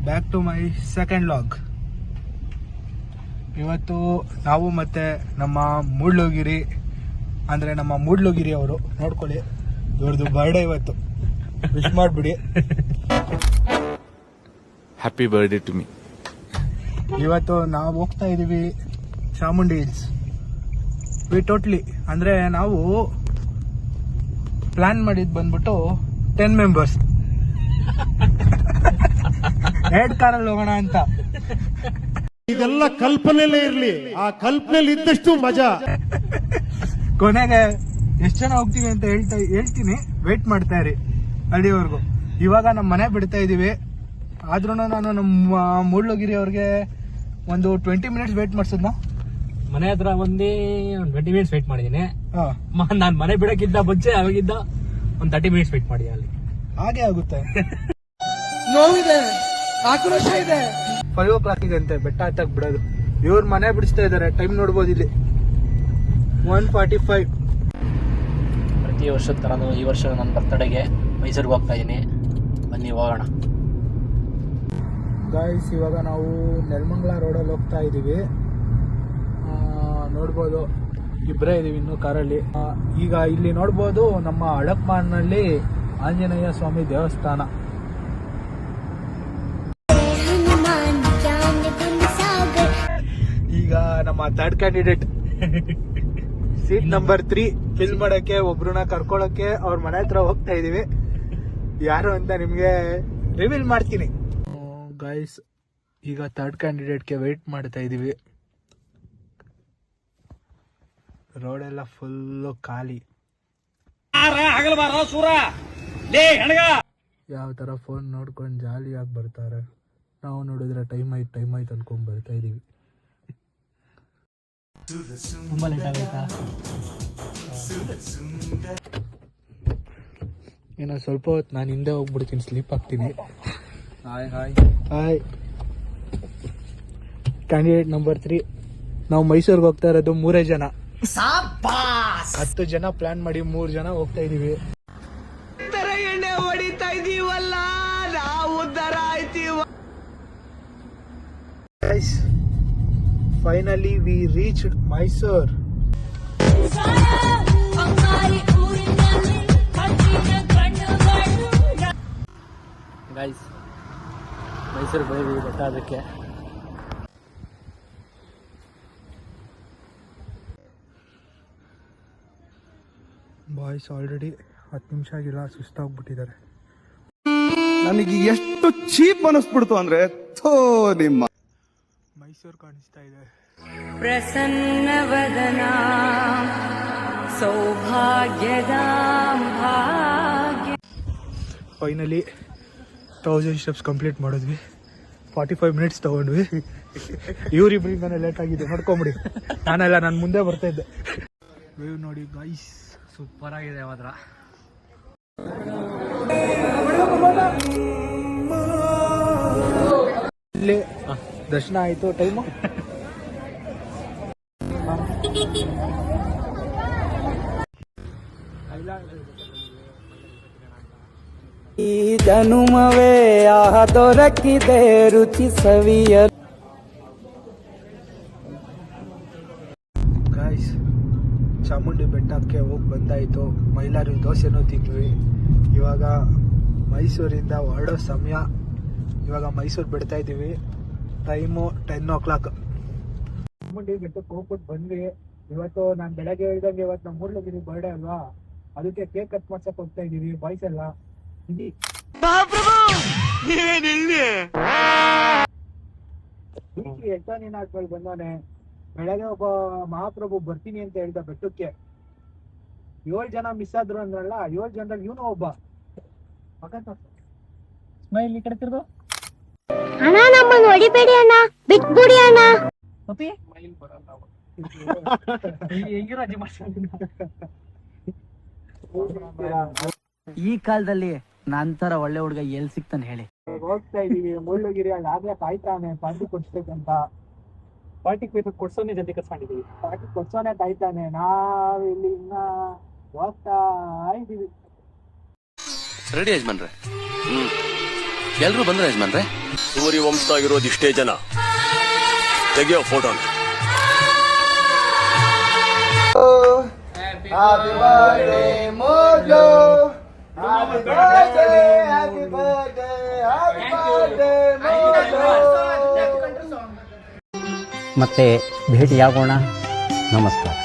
Back to my second log. ಇವತ್ತು ನಾವು ಮತ್ತೆ ನಮ್ಮ ಮೂಡ್ಲೋಗಿರಿ ಅಂದರೆ ನಮ್ಮ ಮೂಡ್ಲೋಗಿರಿ ಅವರು ನೋಡ್ಕೊಳ್ಳಿ, ಇವ್ರದ್ದು ಬರ್ಡೇ ಇವತ್ತು. ವಿಶ್ ಮಾಡಿಬಿಡಿ. Happy birthday to me. ಇವತ್ತು ನಾವು ಹೋಗ್ತಾ ಇದ್ದೀವಿ ಚಾಮುಂಡಿ ಹಿಲ್ಸ್. ವಿ ಟೋಟ್ಲಿ ಅಂದರೆ ನಾವು ಪ್ಲಾನ್ ಮಾಡಿದ್ದು ಬಂದ್ಬಿಟ್ಟು 10 ಮೆಂಬರ್ಸ್. 2 ಕಾರಲ್ಲಿ ಹೋಗೋಣ ಅಂತ. ಇದೆಲ್ಲ ಕಲ್ಪನೆಯಲ್ಲೇ ಇರ್ಲಿ, ಆ ಕಲ್ಪನೆಯಲ್ಲಿ ಇದ್ದಷ್ಟು ಮಜಾ. ಕೊನೆಗೆ ಎಷ್ಟು ಜನ ಹೋಗ್ತೀವಿ ಅಂತ ಹೇಳ್ತೀನಿ, ವೇಟ್ ಮಾಡ್ತಾ ಇರಿ ಅಲ್ಲಿವರೆಗೂ. ಇವಾಗ ನಮ್ಮ ಮನೆ ಬಿಡ್ತಾ ಇದೀವಿ, ಆದ್ರೂ ನಾನು ನಮ್ಮ ಮೂಡ್ಲೋಗಿರಿ ಅವ್ರಿಗೆ ಒಂದು 20 ಮಿನಿಟ್ಸ್ ವೇಟ್ ಮಾಡ್ಸದ್ನ. ಮನೆ ಹತ್ರ ಒಂದೇ 20 ಮಿನಿಟ್ಸ್ ವೇಟ್ ಮಾಡಿದ್ದೀನಿ. ನಾನು ಮನೆ ಬಿಡಕ್ಕಿದ್ದ ಮುಂಚೆ ಅವಾಗಿದ್ದ ಒಂದು 30 ಮಿನಿಟ್ಸ್ ವೇಟ್ ಮಾಡಿದ್ದೀನಿ ಅಲ್ಲಿ. ಹಾಗೆ ಆಗುತ್ತೆ. ನೋವಿದೆ, ಆಕ್ರೋಶ ಇದೆ. 5 o'clock ಅಂತೆ ಬೆಟ್ಟ ಹತ್ತಕ್ ಬಿಡೋದು. ಇವ್ರ ಮನೆ ಬಿಡಿಸ್ತಾ ಇದಾರೆ. ಟೈಮ್ ನೋಡ್ಬೋದು ಇಲ್ಲಿ 1:45. ಪ್ರತಿ ವರ್ಷದ ಥರನೂ ಈ ವರ್ಷ ನನ್ನ ಬರ್ತಡೆಗೆ ಮೈಸೂರಿಗೆ ಹೋಗ್ತಾ ಇದ್ದೀನಿ. ಬನ್ನಿ ಹೋಗೋಣ. ಗಾಯ್ಸ್, ಇವಾಗ ನಾವು ನೆಲಮಂಗಲ ರೋಡಲ್ಲಿ ಹೋಗ್ತಾ ಇದ್ದೀವಿ. ನೋಡ್ಬೋದು, ಇಬ್ಬರೇ ಇದೀವಿ ಇನ್ನು ಕಾರಲ್ಲಿ. ಈಗ ಇಲ್ಲಿ ನೋಡ್ಬೋದು ನಮ್ಮ ಹಳಪ್ಮಾನ್ನಲ್ಲಿ ಆಂಜನೇಯ ಸ್ವಾಮಿ ದೇವಸ್ಥಾನ. ಈಗ ನಮ್ಮ third candidate seat number 3 fill ಮಾಡಕ್ಕೆ ಒಬ್ರನ್ನ ಕರ್ಕೊಳಕ್ಕೆ ಅವ್ರ ಮನೆ ಹತ್ರ ಹೋಗ್ತಾ ಇದೀವಿ. ಯಾರು ಅಂತ ನಿಮ್ಗೆ ರಿವೀಲ್ ಮಾಡ್ತೀನಿ. ಗೈಸ್, ಈಗ ಥರ್ಡ್ ಕ್ಯಾಂಡಿಡೇಟ್ಗೆ ವೇಟ್ ಮಾಡ್ತಾ ಇದೀವಿ. ರೋಡ್ ಎಲ್ಲ ಫುಲ್ಲು ಖಾಲಿ. ಯಾವ ತರ ಫೋನ್ ನೋಡ್ಕೊಂಡು ಜಾಲಿಯಾಗಿ ಬರ್ತಾರೆ. ನಾವು ನೋಡಿದ್ರೆ ಟೈಮ್ ಆಯ್ತು ಅನ್ಕೊಂಡ್ ಬರ್ತಾ ಇದೀವಿ. ತುಂಬಾ ಲೇಟ್ ಆಗುತ್ತಾ? ಏನೋ ಸ್ವಲ್ಪ ಹೊತ್ತು ನಾನು ಹಿಂದೆ ಹೋಗ್ಬಿಡ್ತೀನಿ, ಸ್ಲೀಪ್ ಆಗ್ತೀನಿ. Hi candidate number 3. ನಾವು ಮೈಸೂರಿಗೆ ಹೋಗ್ತಾ ಇರೋದು 3 ಜನ. 10 ಜನ ಪ್ಲಾನ್ ಮಾಡಿ 3 ಜನ ಹೋಗ್ತಾ ಇದೀವಿ. ಎಣ್ಣೆ ಹೊಡಿತಾ ಇದೀವಲ್ಲ ನಾವು, ಉದ್ಧಾರ ಆಯ್ತೀವ. Finally we reached Mysore. Guys, Mysuru ಬಂದಿದ್ದೀವಿ ಬೆಟ್ಟ ಅದಕ್ಕೆ. ಬಾಯ್ಸ್ ಆಲ್ರೆಡಿ 10 ನಿಮಿಷ ಆಗಿಲ್ಲ, ಸುಸ್ತಾಗ್ಬಿಟ್ಟಿದ್ದಾರೆ. ನನಗೆ ಎಷ್ಟು ಚೀಪ್ ಅನಿಸ್ಬಿಡ್ತು ಅಂದ್ರೆ ನಿಮ್ಮ ಮೈಸೂರು ಕಾಣಿಸ್ತಾ ಇದೆ. ಪ್ರಸನ್ನವದನ ಸೌಭಾಗ್ಯದ ಭಾಗ್ಯ. ಫೈನಲಿ 1000 ಸ್ಟೆಪ್ಸ್ ಕಂಪ್ಲೀಟ್ ಮಾಡಿದ್ವಿ. 45 ಮಿನಿಟ್ಸ್ ತಗೊಂಡ್ವಿ. ಇವರಿಬ್ಬರಿಂದಾನೆ ಲೇಟ್ ಆಗಿದೆ, ನೋಡ್ಕೊಂಬಿಡಿ. ನಾನು ಮುಂದೆ ಬರ್ತಾ ಇದ್ದೆ. ವೇವ್ ನೋಡಿ ಗೈಸ್, ಸೂಪರ್ ಆಗಿದೆ ಮಾತ್ರ. ಇಲ್ಲಿ ದರ್ಶನ ಆಯ್ತು. ಟೈಮು ಈ ಜನುಮವೇ ಆಹ ದೊರಕಿದೆ ರುಚಿ ಸವಿಯ. ಗಾಯ್ಸ್, ಚಾಮುಂಡಿ ಬೆಟ್ಟಕ್ಕೆ ಹೋಗಿ ಬಂದಾಯಿತು. ಮೈಲಾರಿ ದೋಸೆನೂ ತಿಂದ್ವಿ. ಇವಾಗ ಮೈಸೂರಿಂದ ಹೊರಡೋ ಸಮಯ. ಇವಾಗ ಮೈಸೂರು ಬಿಡ್ತಾ ಇದ್ದೀವಿ. Time 10 o'clock. ಚಾಮುಂಡಿ ಬೆಟ್ಟಕ್ಕೆ ಹೋಗ್ಬಿಟ್ಟು ಬಂದ್ವಿ. ಇವತ್ತು ನಾನು ಬೆಳಗ್ಗೆ ಹೇಳ್ದಂಗೆ ಇವತ್ತು ನಮ್ಮ ಮೂಡ್ಲೋಗಿರಿ ಬರ್ಡೇ ಅಲ್ವಾ, ಅದಕ್ಕೆ ಕೇಕ್ ಕಟ್ ಮಾಡ್ಸಕ್ ಹೋಗ್ತಾ ಇದೀವಿ ಬಾಯ್ಸ್ ಎಲ್ಲ. ನೀನ್ ಹಾಕ್ಬೇಕು ಬಂದವನೆ. ಬೆಳಗ್ಗೆ ಒಬ್ಬ ಮಹಾಪ್ರಭು ಬರ್ತೀನಿ ಅಂತ ಹೇಳ್ದ ಬೆಟ್ಟಕ್ಕೆ. 7 ಜನ ಮಿಸ್ ಆದ್ರು ಅಂದ್ರಲ್ಲ, 7 ಜನರಲ್ಲಿ ಇವನು ಒಬ್ಬ. ಸ್ಮೈಲ್ ಈ ಕಡೆ ತಿರ್ದು. ಅಣ್ಣ ನಮ್ಮನ್ನು ಹೊಡಿಬೇಡಿ ಅಣ್ಣ, ಬಿಟ್ಬಿಡಿ ಅಣ್ಣ. ಹೆಂಗಿರೋ ಅಜ್ಜಿ ಮಾಡ್ತೀನಿ. ಈ ಕಾಲದಲ್ಲಿ ನಂತರ ಒಳ್ಳೆ ಹುಡುಗ ಎಲ್ಲಿ ಸಿಗ್ತಾನೆ ಹೇಳಿ. ಹೋಗ್ತಾ ಇದೀವಿ ಮೂಡ್ಲೋಗಿರಿ. ಅಲ್ಲಿ ಆಗ್ಲೇ ಕಾಯ್ತಾನೆ ಪಾರ್ಟಿ ಕೊಡ್ಸ್ಬೇಕಂತ. ಪಾರ್ಟಿ ಕೊಡ್ಸೋನೇ ಜೊತೆ ಕಟ್ಕೊಂಡಿದ್ದೀವಿ. ಪಾರ್ಟಿ ಕೊಡ್ಸೋನೆ ಕಾಯ್ತಾನೆ. ನಾವ್ ಇಲ್ಲಿ ಇನ್ನ ಹೋಗ್ತಾ ಇದೀವಿ. ರೆಡಿ ಯಜಮಾನ್ರೆ. ಎಲ್ರು ಬಂದ್ರೆ ಯಜಮಾನ್ರೆ. ಸೂರ್ಯ ವಂಶದಾಗಿರೋದು ಇಷ್ಟೇ ಜನ. ತೆಗಿಯೋ ಫೋಟೋನ. ಮತ್ತೆ ಭೇಟಿಯಾಗೋಣ. ನಮಸ್ಕಾರ.